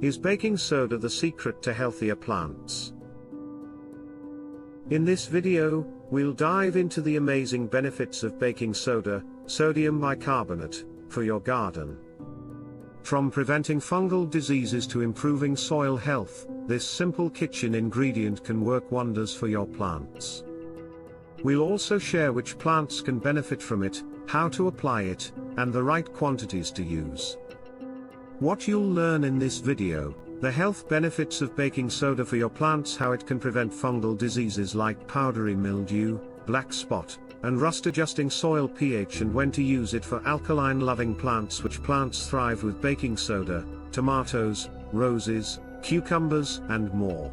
Is baking soda the secret to healthier plants? In this video, we'll dive into the amazing benefits of baking soda, sodium bicarbonate, for your garden. From preventing fungal diseases to improving soil health, this simple kitchen ingredient can work wonders for your plants. We'll also share which plants can benefit from it, how to apply it, and the right quantities to use. What you'll learn in this video: the health benefits of baking soda for your plants, how it can prevent fungal diseases like powdery mildew, black spot, and rust, adjusting soil pH, and when to use it for alkaline-loving plants, which plants thrive with baking soda, tomatoes, roses, cucumbers, and more.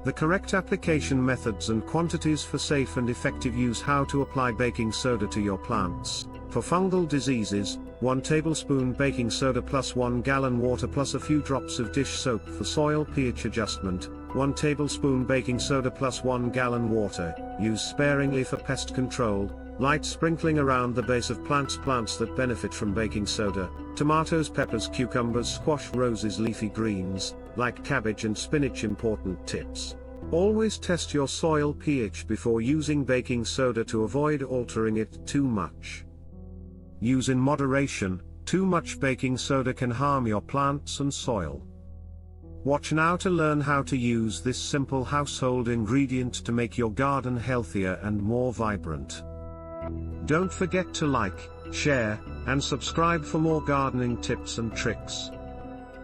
The correct application methods and quantities for safe and effective use, how to apply baking soda to your plants. For fungal diseases, 1 tablespoon baking soda plus 1 gallon water plus a few drops of dish soap. For soil pH adjustment, 1 tablespoon baking soda plus 1 gallon water, use sparingly. For pest control, light sprinkling around the base of plants that benefit from baking soda: tomatoes, peppers, cucumbers, squash, roses, leafy greens, like cabbage and spinach. Important tips: always test your soil pH before using baking soda to avoid altering it too much. Use in moderation. Too much baking soda can harm your plants and soil. Watch now to learn how to use this simple household ingredient to make your garden healthier and more vibrant. Don't forget to like, share, and subscribe for more gardening tips and tricks.